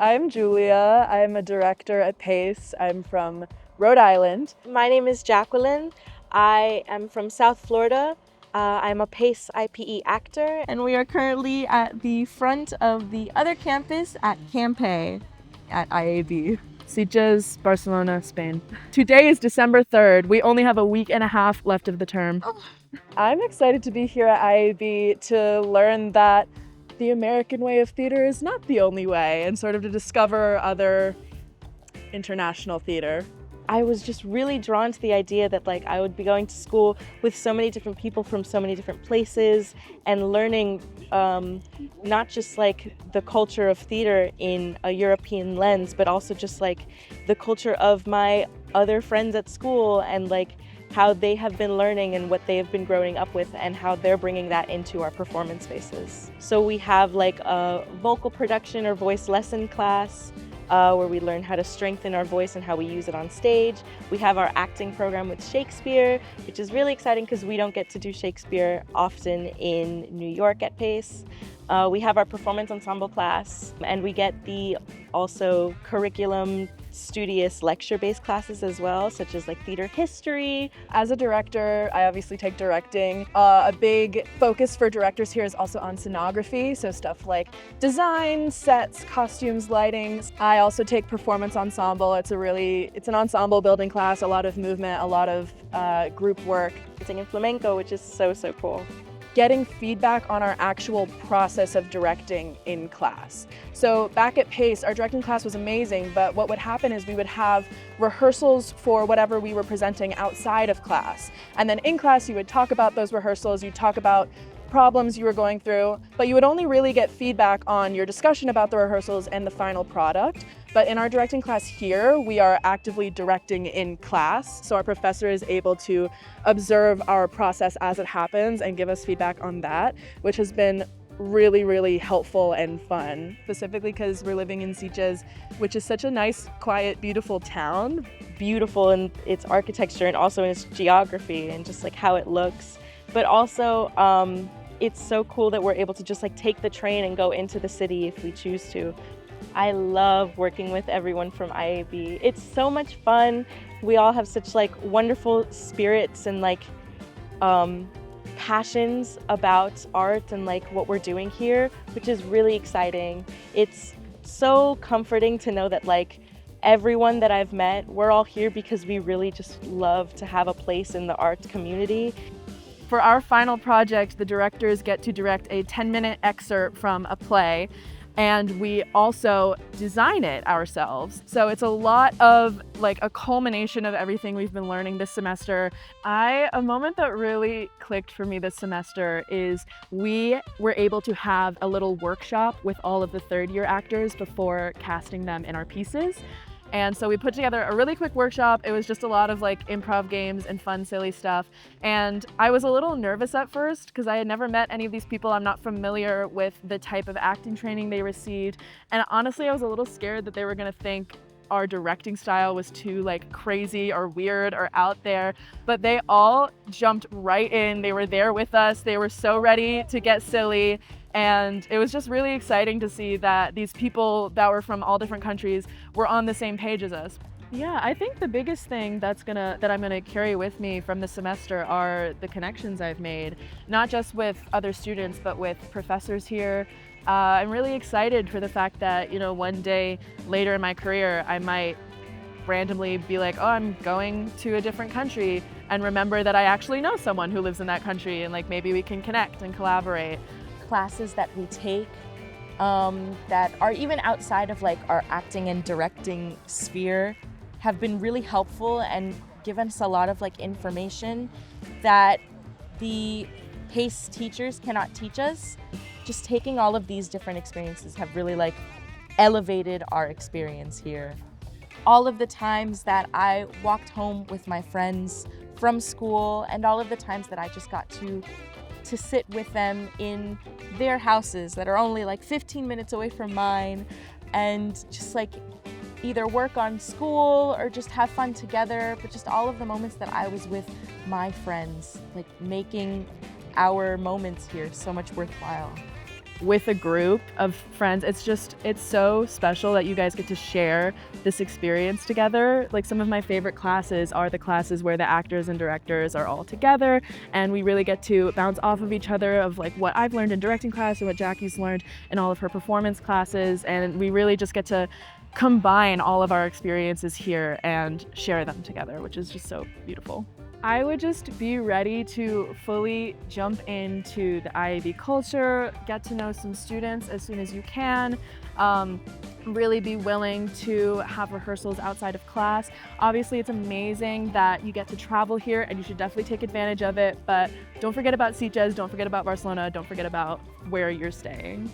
I'm Julia. I'm a director at PACE. I'm from Rhode Island. My name is Jacqueline. I am from South Florida. I'm a PACE IPE actor, and we are currently at the front of the other campus at Campe at IAB. Sitges, Barcelona, Spain. Today is December 3rd. We only have a week and a half left of the term. I'm excited to be here at IAB to learn that the American way of theater is not the only way, and sort of to discover other international theater. I was just really drawn to the idea that I would be going to school with so many different people from so many different places and learning not just the culture of theater in a European lens, but also just the culture of my other friends at school and how they have been learning and what they have been growing up with and how they're bringing that into our performance spaces. So we have a vocal production or voice lesson class, where we learn how to strengthen our voice and how we use it on stage. We have our acting program with Shakespeare, which is really exciting because we don't get to do Shakespeare often in New York at PACE. We have our performance ensemble class, and we get the also curriculum studious lecture-based classes as well, such as theater history. As a director, I obviously take directing. A big focus for directors here is also on scenography, so stuff like design, sets, costumes, lighting. I also take performance ensemble. It's an ensemble building class, a lot of movement, a lot of group work. Dancing in flamenco, which is so cool. Getting feedback on our actual process of directing in class. So back at PACE, our directing class was amazing, but what would happen is we would have rehearsals for whatever we were presenting outside of class. And then in class, you would talk about those rehearsals, you'd talk about problems you were going through, but you would only really get feedback on your discussion about the rehearsals and the final product. But in our directing class here, we are actively directing in class, so our professor is able to observe our process as it happens and give us feedback on that, which has been really helpful and fun, specifically because we're living in Sitges, which is such a nice, quiet, beautiful town. Beautiful in its architecture and also in its geography and just how it looks. But also, it's so cool that we're able to just take the train and go into the city if we choose to. I love working with everyone from IAB. It's so much fun. We all have such wonderful spirits and passions about art and what we're doing here, which is really exciting. It's so comforting to know that everyone that I've met, we're all here because we really just love to have a place in the arts community. For our final project, the directors get to direct a 10-minute excerpt from a play, and we also design it ourselves. So it's a lot of a culmination of everything we've been learning this semester. A moment that really clicked for me this semester is we were able to have a little workshop with all of the third-year actors before casting them in our pieces. And so we put together a really quick workshop. It was just a lot of improv games and fun, silly stuff. And I was a little nervous at first because I had never met any of these people. I'm not familiar with the type of acting training they received. And honestly, I was a little scared that they were gonna think our directing style was too crazy or weird or out there, but they all jumped right in. They were there with us. They were so ready to get silly. And it was just really exciting to see that these people that were from all different countries were on the same page as us. Yeah, I think the biggest thing that I'm gonna carry with me from this semester are the connections I've made, not just with other students, but with professors here. I'm really excited for the fact that, one day later in my career, I might randomly be oh, I'm going to a different country, and remember that I actually know someone who lives in that country, and maybe we can connect and collaborate. Classes that we take that are even outside of our acting and directing sphere have been really helpful and given us a lot of information that the PACE teachers cannot teach us. Just taking all of these different experiences have really elevated our experience here. All of the times that I walked home with my friends from school and all of the times that I just got to sit with them in their houses that are only 15 minutes away from mine and just either work on school or just have fun together, but just all of the moments that I was with my friends, making our moments here so much worthwhile. with a group of friends. It's so special that you guys get to share this experience together. Like, some of my favorite classes are the classes where the actors and directors are all together, and we really get to bounce off of each other of like what I've learned in directing class and what Jackie's learned in all of her performance classes, and we really just get to combine all of our experiences here and share them together, which is just so beautiful. I would just be ready to fully jump into the IAB culture, get to know some students as soon as you can, really be willing to have rehearsals outside of class. Obviously, it's amazing that you get to travel here, and you should definitely take advantage of it, but don't forget about Sitges, don't forget about Barcelona, don't forget about where you're staying.